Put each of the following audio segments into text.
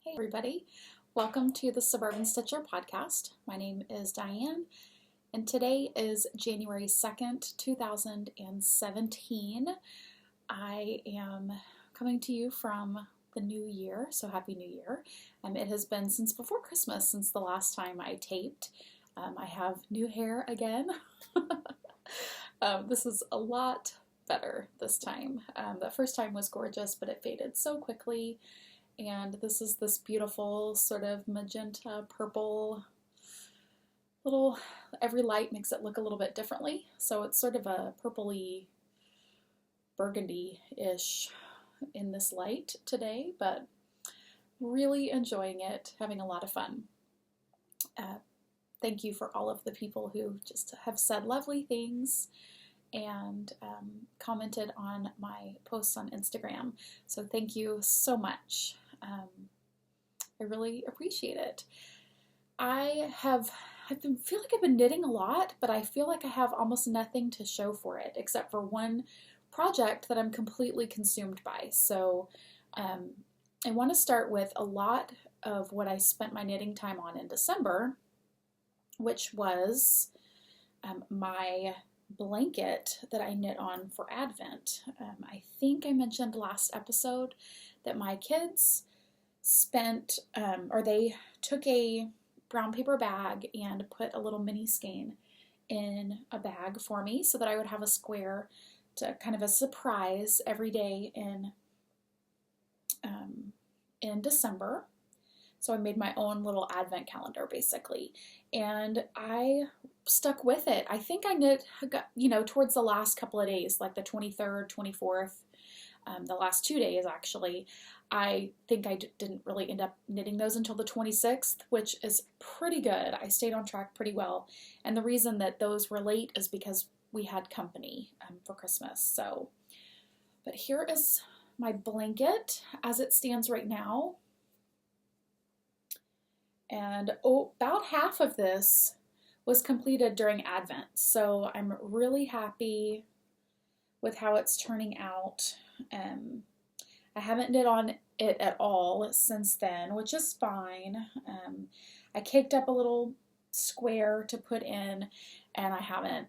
Hey everybody, welcome to the Suburban Stitcher podcast. My name is Diane and today is January 2nd, 2017. I am coming to you from the new year, so Happy New Year. It has been since before Christmas, since the last time I taped. I have new hair again. This is a lot better this time. The first time was gorgeous, but it faded so quickly. And this is this beautiful sort of magenta purple little, every light makes it look a little bit differently. So it's sort of a purpley burgundy-ish in this light today, but really enjoying it, having a lot of fun. Thank you for all of the people who just have said lovely things and commented on my posts on Instagram. So thank you so much. I really appreciate it. I feel like I've been knitting a lot, but I feel like I have almost nothing to show for it except for one project that I'm completely consumed by. So I want to start with a lot of what I spent my knitting time on in December, which was my blanket that I knit on for Advent. I think I mentioned last episode that my kids they took a brown paper bag and put a little mini skein in a bag for me so that I would have a square to kind of a surprise every day in December. So I made my own little Advent calendar basically, and I stuck with it. I think I knit, towards the last couple of days, like the 23rd, 24th, the last 2 days actually. I think I didn't really end up knitting those until the 26th, which is pretty good. I stayed on track pretty well. And the reason that those were late is because we had company for Christmas. So, but here is my blanket as it stands right now. And about half of this was completed during Advent. So I'm really happy with how it's turning out. I haven't knit on it at all since then, which is fine. I caked up a little square to put in, and I haven't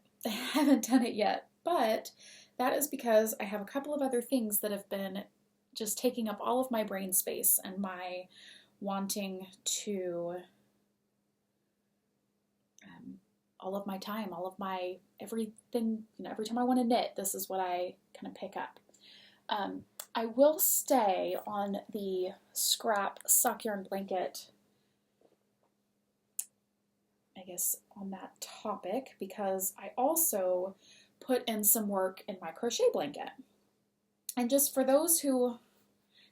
done it yet. But that is because I have a couple of other things that have been just taking up all of my brain space and my wanting to, all of my time, all of my everything, every time I want to knit, this is what I kind of pick up. I will stay on the scrap sock yarn blanket, I guess, on that topic, because I also put in some work in my crochet blanket. And just for those who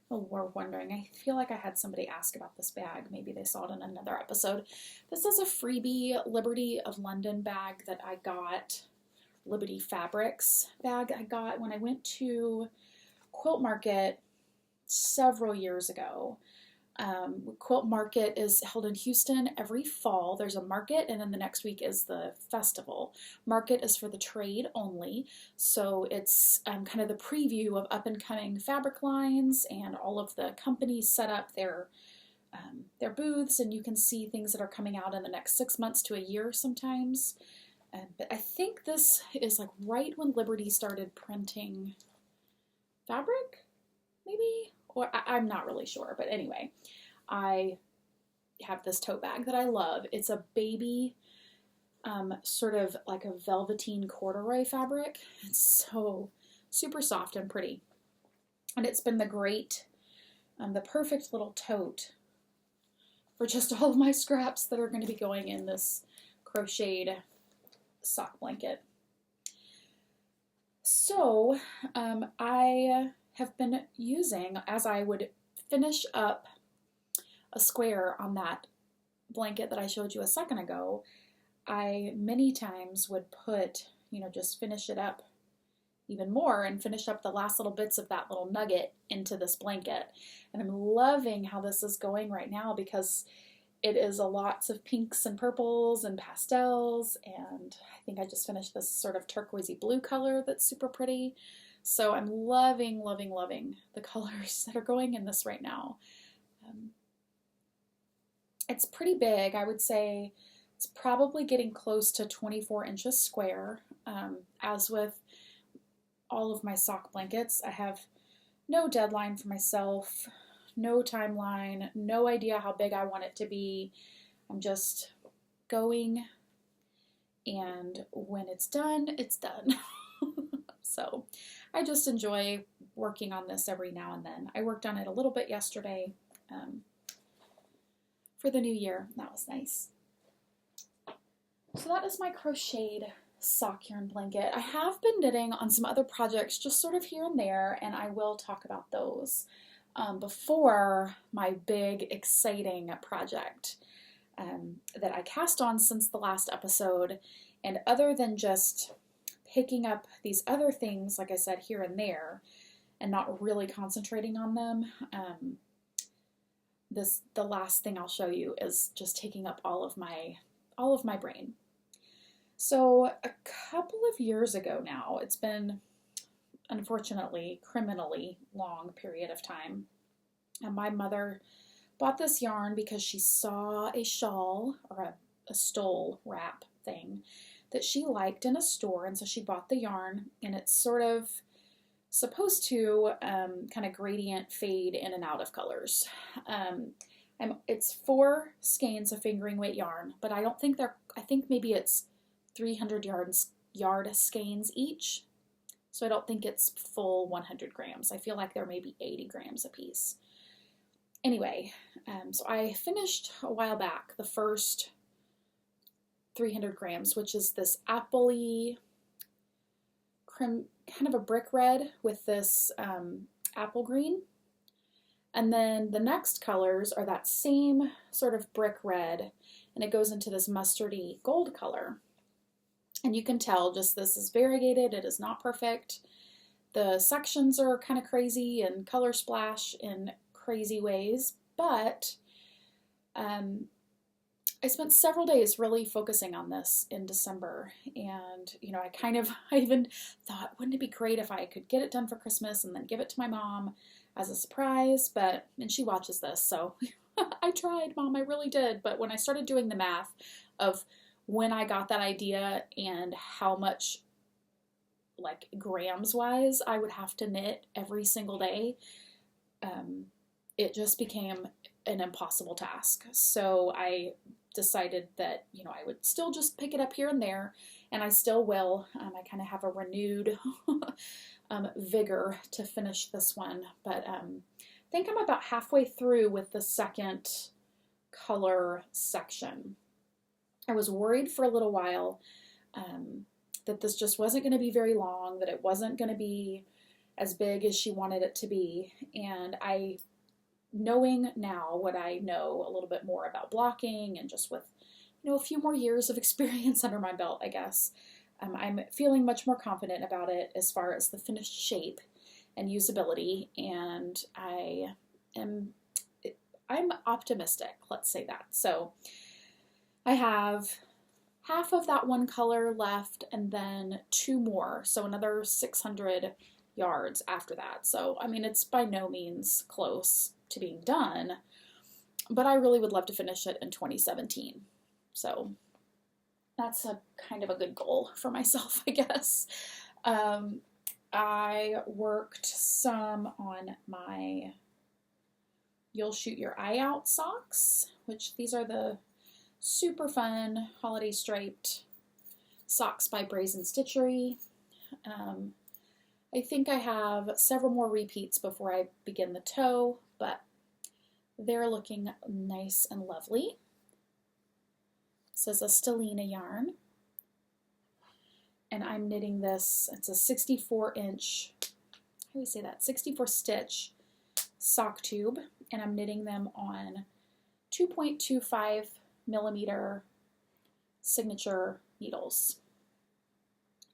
were wondering, I feel like I had somebody ask about this bag. Maybe they saw it in another episode. This is a freebie Liberty of London bag that I got, Liberty Fabrics bag I got when I went to Quilt Market several years ago. Quilt Market is held in Houston every fall. There's a market, and then the next week is the festival. Market is for the trade only, so it's kind of the preview of up-and-coming fabric lines, and all of the companies set up their booths, and you can see things that are coming out in the next 6 months to a year sometimes. But I think this is like right when Liberty started printing fabric, maybe? Or I'm not really sure, but anyway, I have this tote bag that I love. It's a baby, sort of like a velveteen corduroy fabric. It's so super soft and pretty. And it's been the perfect little tote for just all of my scraps that are going to be going in this crocheted sock blanket. So, I have been using, as I would finish up a square on that blanket that I showed you a second ago, I many times would put, just finish it up even more and finish up the last little bits of that little nugget into this blanket. And I'm loving how this is going right now because it is lots of pinks and purples and pastels, and I think I just finished this sort of turquoisey blue color that's super pretty. So I'm loving, loving, loving the colors that are going in this right now. It's pretty big. I would say it's probably getting close to 24 inches square. As with all of my sock blankets, I have no deadline for myself, no timeline, no idea how big I want it to be. I'm just going, and when it's done, it's done. So I just enjoy working on this every now and then. I worked on it a little bit yesterday for the new year. That was nice. So that is my crocheted sock yarn blanket. I have been knitting on some other projects just sort of here and there, and I will talk about those before my big exciting project that I cast on since the last episode. And other than just picking up these other things, like I said, here and there, and not really concentrating on them, the last thing I'll show you is just taking up all of my brain. So a couple of years ago now, it's been, unfortunately, criminally long period of time, and my mother bought this yarn because she saw a shawl or a stole wrap thing that she liked in a store, and so she bought the yarn, and it's sort of supposed to kind of gradient fade in and out of colors. It's 4 skeins of fingering weight yarn, but I think maybe it's 300 yard skeins each. So I don't think it's full 100 grams. I feel like there may be 80 grams a piece. Anyway, so I finished a while back the first 300 grams, which is this appley, kind of a brick red with this apple green. And then the next colors are that same sort of brick red, and it goes into this mustardy gold color. And you can tell just this is variegated, it is not perfect. The sections are kind of crazy and color splash in crazy ways, but I spent several days really focusing on this in December, and I even thought, wouldn't it be great if I could get it done for Christmas and then give it to my mom as a surprise, and she watches this, so I tried, Mom, I really did. But when I started doing the math of when I got that idea and how much, like grams wise, I would have to knit every single day, it just became an impossible task. So I decided that, I would still just pick it up here and there, and I still will. I kind of have a renewed vigor to finish this one, but I think I'm about halfway through with the second color section. I was worried for a little while that this just wasn't going to be very long, that it wasn't going to be as big as she wanted it to be, and knowing now what I know a little bit more about blocking and just with, a few more years of experience under my belt, I guess, I'm feeling much more confident about it as far as the finished shape and usability, and I'm optimistic, let's say that. So I have half of that one color left and then 2 more, so another 600 yards after that. So, it's by no means close to being done, but I really would love to finish it in 2017. So that's a kind of a good goal for myself, I guess. I worked some on my You'll Shoot Your Eye Out socks, which these are the super fun holiday striped socks by Brazen Stitchery. I think I have several more repeats before I begin the toe, but they're looking nice and lovely. This is a Stellina yarn, and I'm knitting this. It's a 64 inch, how do we say that, 64 stitch sock tube, and I'm knitting them on 2.25 millimeter Signature needles.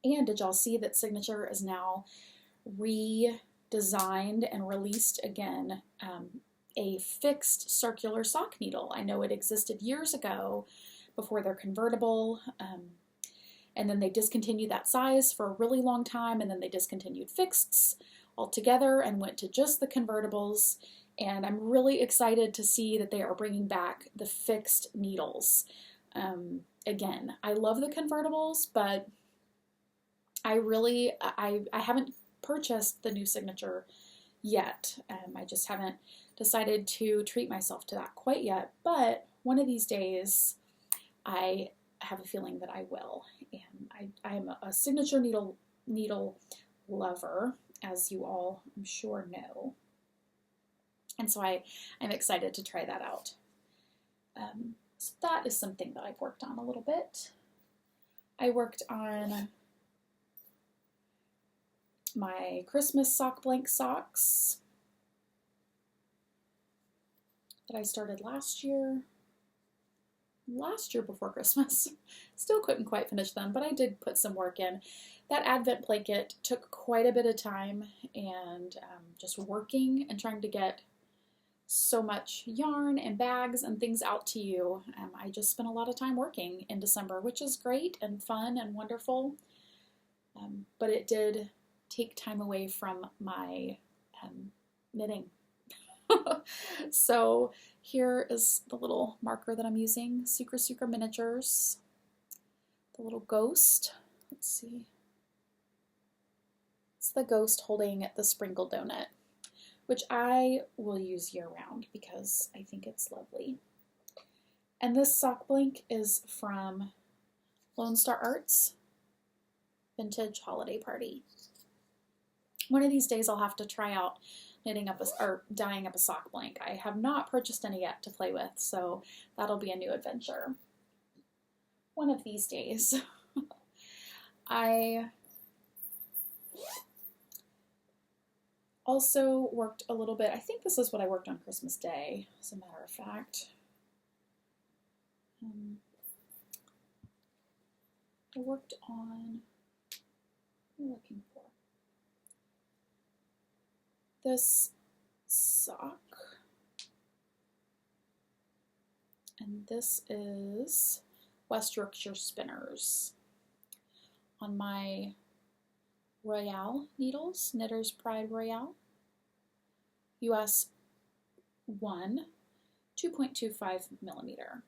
And did y'all see that Signature is now redesigned and released again a fixed circular sock needle? I know it existed years ago before they're convertible, and then they discontinued that size for a really long time, and then they discontinued fixeds altogether and went to just the convertibles. And I'm really excited to see that they are bringing back the fixed needles. Again, I love the convertibles, but I haven't purchased the new Signature yet. I just haven't decided to treat myself to that quite yet, but one of these days I have a feeling that I will. And I am a Signature needle lover, as you all I'm sure know. And so I'm excited to try that out. So that is something that I've worked on a little bit. I worked on my Christmas sock blank socks that I started last year before Christmas. Still couldn't quite finish them, but I did put some work in. That Advent blanket took quite a bit of time, and just working and trying to get so much yarn and bags and things out to you. I just spent a lot of time working in December, which is great and fun and wonderful, but it did take time away from my knitting. So here is the little marker that I'm using, Sucre Miniatures, the little ghost. Let's see. It's the ghost holding the sprinkle donut, which I will use year round because I think it's lovely. And this sock blank is from Lone Star Arts Vintage Holiday Party. One of these days I'll have to try out dyeing up a sock blank. I have not purchased any yet to play with, so that'll be a new adventure. One of these days. I also worked a little bit, I think this is what I worked on Christmas Day, as a matter of fact. I worked on, what am I looking for? This sock, and this is West Yorkshire Spinners on my Royale needles, Knitter's Pride Royale, US 1, 2.25 millimeter.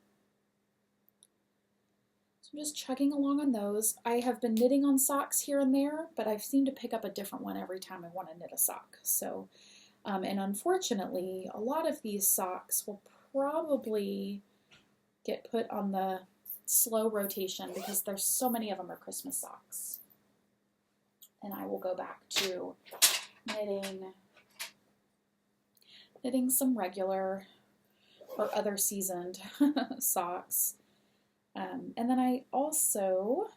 So I'm just chugging along on those. I have been knitting on socks here and there, but I've seemed to pick up a different one every time I want to knit a sock. So, and unfortunately, a lot of these socks will probably get put on the slow rotation because there's so many of them are Christmas socks. And I will go back to knitting some regular or other seasoned socks. And then I also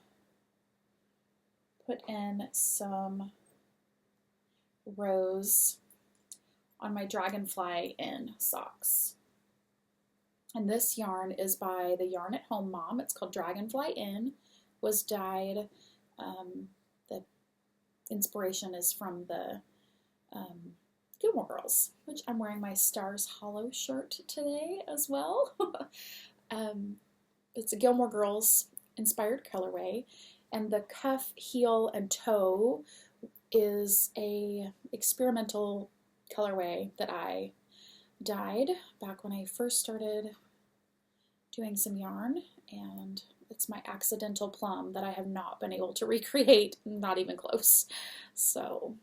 put in some rows on my Dragonfly In socks. And this yarn is by the Yarn at Home Mom. It's called Dragonfly In. Was dyed, the inspiration is from the Gilmore Girls, which I'm wearing my Stars Hollow shirt today as well. It's a Gilmore Girls inspired colorway, and the cuff, heel, and toe is a experimental colorway that I dyed back when I first started doing some yarn, and it's my accidental plum that I have not been able to recreate, not even close. So,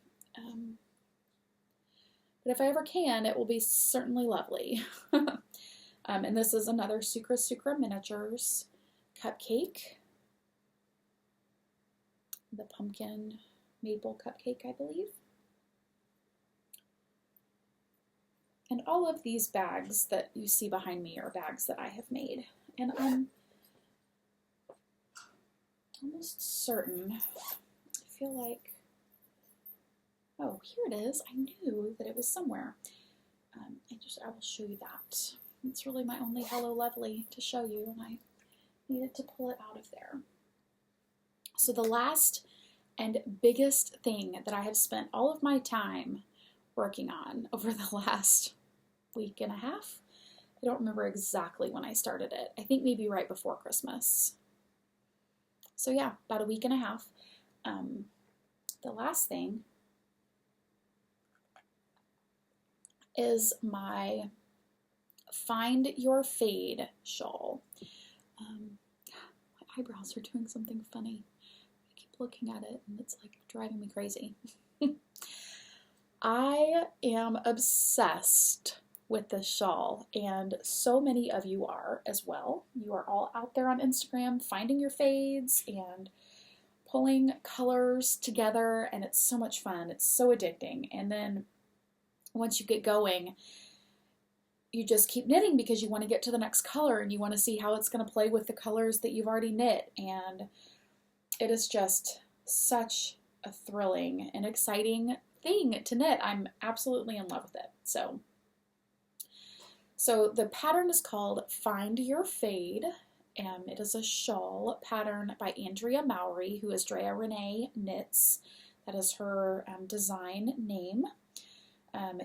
but if I ever can, it will be certainly lovely. And this is another Sucre Miniatures cupcake. The pumpkin maple cupcake, I believe. And all of these bags that you see behind me are bags that I have made. And I'm almost certain, I feel like, oh, here it is. I knew that it was somewhere. I will show you that. It's really my only Hello Lovely to show you, and I needed to pull it out of there. So the last and biggest thing that I have spent all of my time working on over the last week and a half, I don't remember exactly when I started it. I think maybe right before Christmas. So yeah, about a week and a half. The last thing is my Find Your Fade shawl. My eyebrows are doing something funny. I keep looking at it and it's like driving me crazy. I am obsessed with this shawl, and so many of you are as well. You are all out there on Instagram finding your fades and pulling colors together, and it's so much fun. It's so addicting. And then once you get going, you just keep knitting because you want to get to the next color and you want to see how it's going to play with the colors that you've already knit. And it is just such a thrilling and exciting thing to knit. I'm absolutely in love with it. So the pattern is called Find Your Fade. It is a shawl pattern by Andrea Mowry, who is Drea Renee Knits. That is her design name.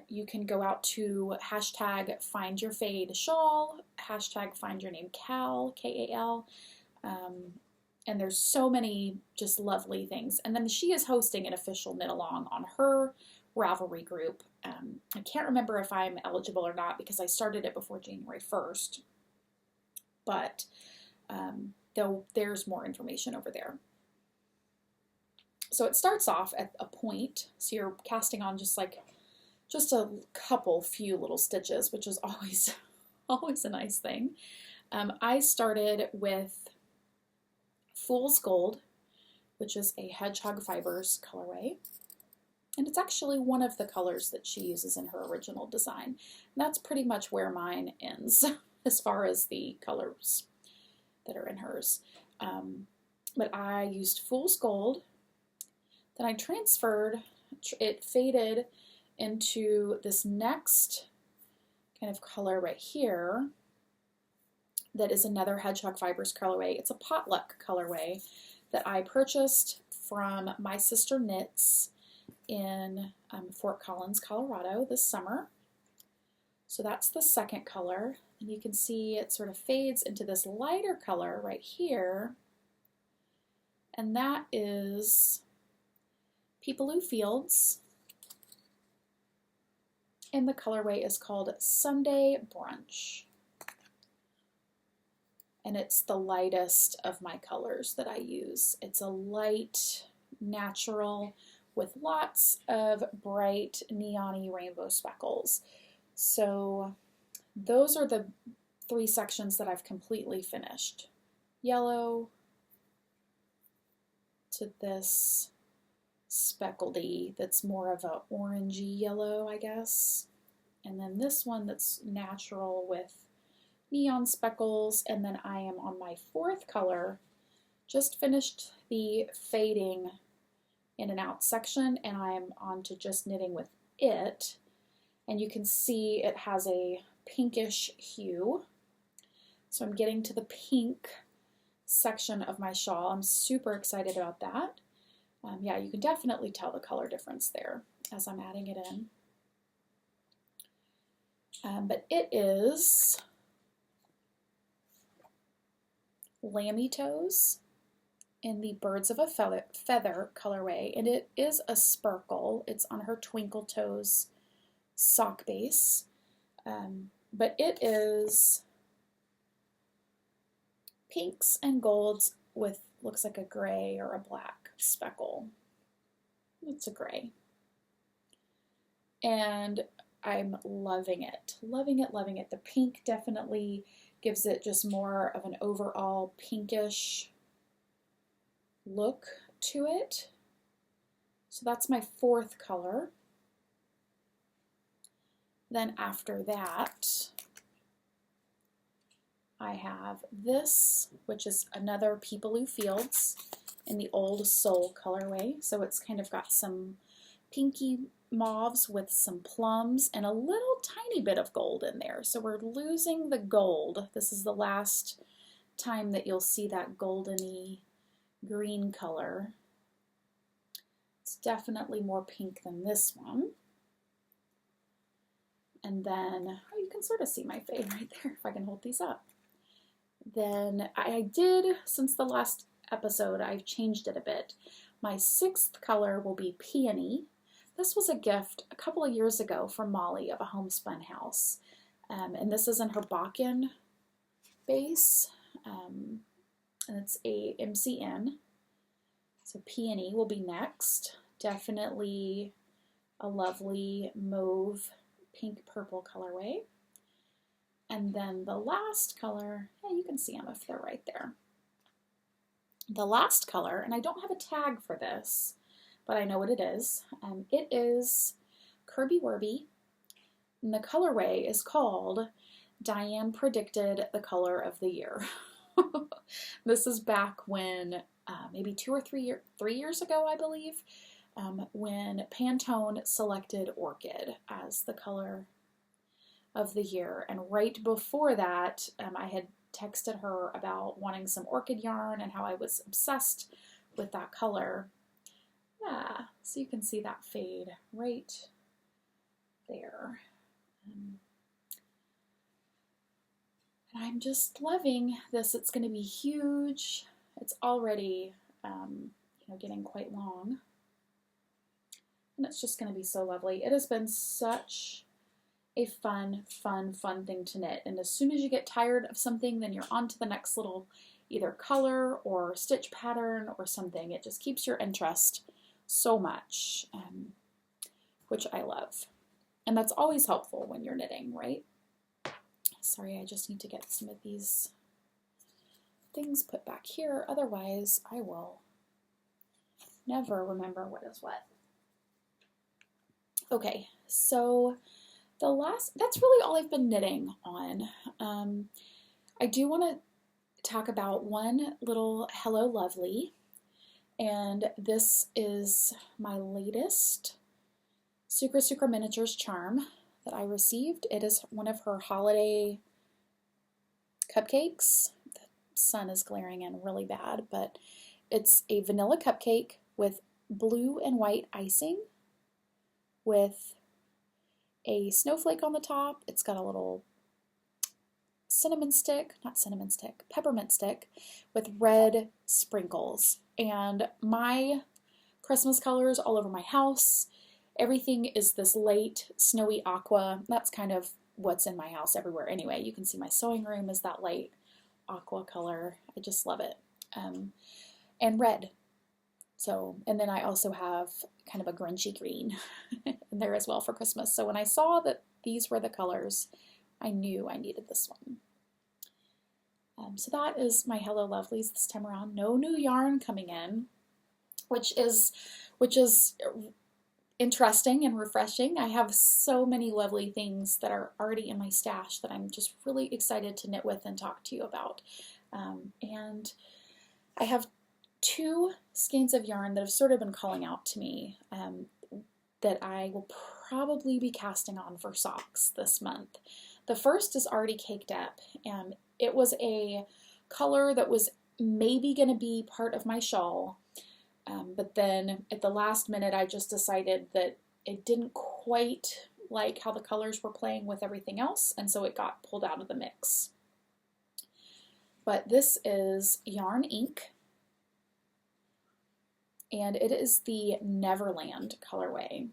You can go out to hashtag Find Your Fade shawl, hashtag Find Your Name Cal, K-A-L. And there's so many just lovely things. And then she is hosting an official knit along on her Ravelry group. I can't remember if I'm eligible or not because I started it before January 1st. But there's more information over there. So it starts off at a point. So you're casting on just a few little stitches, which is always a nice thing. I started with Fool's Gold, which is a Hedgehog Fibers colorway. And it's actually one of the colors that she uses in her original design. And that's pretty much where mine ends as far as the colors that are in hers. But I used Fool's Gold. Then I transferred, it faded into this next kind of color right here that is another Hedgehog Fibers colorway. It's a potluck colorway that I purchased from My Sister Knits in Fort Collins, Colorado this summer. So that's the second color, and you can see it sort of fades into this lighter color right here, and that is Peepaloo Fields, and the colorway is called Sunday Brunch. And it's the lightest of my colors that I use. It's a light, natural, with lots of bright neon-y rainbow speckles. So those are the 3 sections that I've completely finished. Yellow to this speckledy that's more of a orangey yellow, I guess. And then this one that's natural with neon speckles. And then I am on my 4th color, just finished the fading in and out section, and I'm on to just knitting with it. And you can see it has a pinkish hue. So I'm getting to the pink section of my shawl. I'm super excited about that. Yeah, you can definitely tell the color difference there as I'm adding it in. But it is Lammy Toes in the Birds of a Feather colorway, and it is a sparkle. It's on her Twinkle Toes sock base, but it is pinks and golds with looks like a gray or a black speckle. It's a gray, and I'm loving it, loving it, loving it. The pink definitely gives it just more of an overall pinkish look to it. So that's my 4th color. Then after that, I have this, which is another Peepaloo Fields in the Old Soul colorway. So it's kind of got some pinky mauves with some plums and a little tiny bit of gold in there. So we're losing the gold. This is the last time that you'll see that goldeny green color. It's definitely more pink than this one. And then, oh, you can sort of see my fade right there if I can hold these up. Then I did, since the last episode, I've changed it a bit. My 6th color will be Peony. This was a gift a couple of years ago from Molly of a Homespun House. And this is in her Bakken base. And it's a MCN. So Peony will be next. Definitely a lovely mauve pink purple colorway. And then the last color, yeah, you can see them if they're right there. The last color, and I don't have a tag for this, but I know what it is. It is Kirby Werby, and the colorway is called Diane Predicted the Color of the Year. This is back when, maybe 2 or 3 years ago, I believe, when Pantone selected Orchid as the color of the year. And right before that, I had texted her about wanting some orchid yarn and how I was obsessed with that color. Yeah, so you can see that fade right there. And I'm just loving this. It's going to be huge. It's already, getting quite long. And it's just going to be so lovely. It has been such a fun thing to knit. And as soon as you get tired of something, then you're on to the next little either color or stitch pattern or something. It just keeps your interest so much, which I love. And that's always helpful when you're knitting, right? Sorry, I just need to get some of these things put back here. Otherwise, I will never remember what is what. Okay, so that's really all I've been knitting on. I do want to talk about one little Hello Lovely, and this is my latest Sucra Miniatures charm that I received. It is one of her holiday cupcakes. The sun is glaring in really bad, but it's a vanilla cupcake with blue and white icing with a snowflake on the top. It's got a little peppermint stick with red sprinkles. And my Christmas colors all over my house. Everything is this light snowy aqua. That's kind of what's in my house everywhere anyway. You can see my sewing room is that light aqua color. I just love it. And red. So, and then I also have kind of a Grinchy green in there as well for Christmas. So when I saw that these were the colors, I knew I needed this one. So that is my Hello Lovelies this time around. No new yarn coming in, which is interesting and refreshing. I have so many lovely things that are already in my stash that I'm just really excited to knit with and talk to you about. And I have 2 skeins of yarn that have sort of been calling out to me that I will probably be casting on for socks this month. The first is already caked up, and it was a color that was maybe going to be part of my shawl, but then at the last minute I just decided that it didn't quite like how the colors were playing with everything else, and so it got pulled out of the mix. But this is Yarn Ink, and it is the Neverland colorway.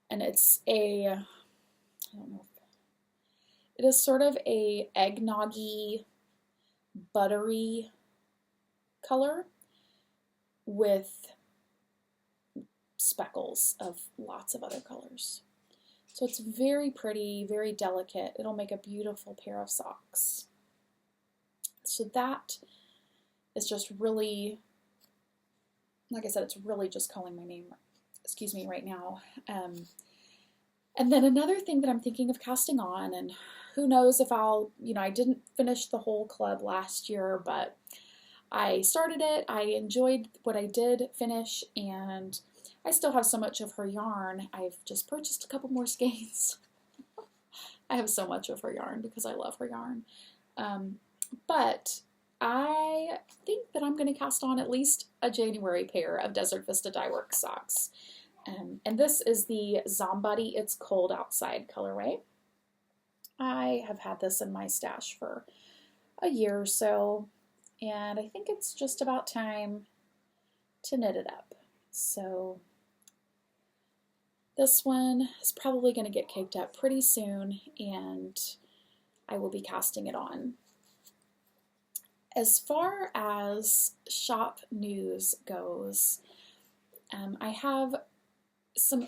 And it's it is sort of a eggnoggy, buttery color with speckles of lots of other colors. So it's very pretty, very delicate. It'll make a beautiful pair of socks. So that is just really, like I said, it's really just calling my name, excuse me, right now. And then another thing that I'm thinking of casting on, and who knows if I'll, I didn't finish the whole club last year, but I started it. I enjoyed what I did finish, and I still have so much of her yarn. I've just purchased a couple more skeins. I have so much of her yarn because I love her yarn. But I think that I'm going to cast on at least a January pair of Desert Vista Dyeworks socks. And this is the Zombody It's Cold Outside colorway. I have had this in my stash for a year or so, and I think it's just about time to knit it up. So This one is probably going to get caked up pretty soon, and I will be casting it on. As far as shop news goes, I have some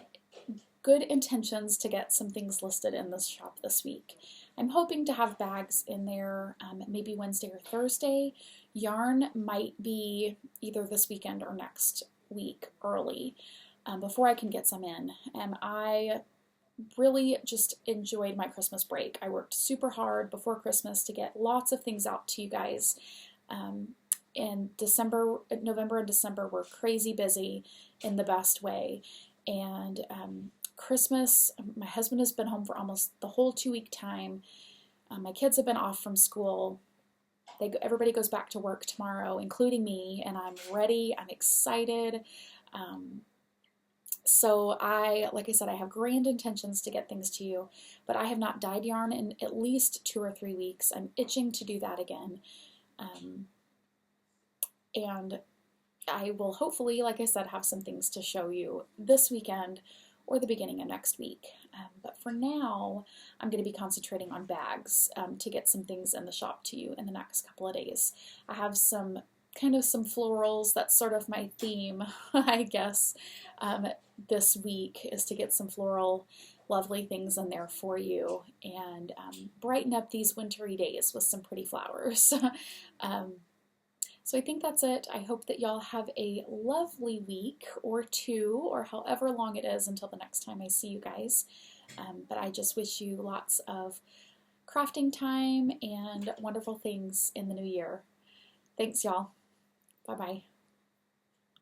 good intentions to get some things listed in this shop this week. I'm hoping to have bags in there maybe Wednesday or Thursday. Yarn might be either this weekend or next week early before I can get some in. I really just enjoyed my Christmas break. I worked super hard before Christmas to get lots of things out to you guys. In November and December were crazy busy in the best way. And Christmas, my husband has been home for almost the whole 2-week time. My kids have been off from school. Everybody goes back to work tomorrow, including me, and I'm ready. I'm excited. So like I said, I have grand intentions to get things to you, but I have not dyed yarn in at least 2 or 3 weeks. I'm itching to do that again. And I will hopefully, like I said, have some things to show you this weekend or the beginning of next week. But for now, I'm going to be concentrating on bags to get some things in the shop to you in the next couple of days. I have some florals. That's sort of my theme, I guess, this week, is to get some floral lovely things in there for you and brighten up these wintry days with some pretty flowers. So I think that's it. I hope that y'all have a lovely week or two, or however long it is until the next time I see you guys. But I just wish you lots of crafting time and wonderful things in the new year. Thanks, y'all. Bye-bye.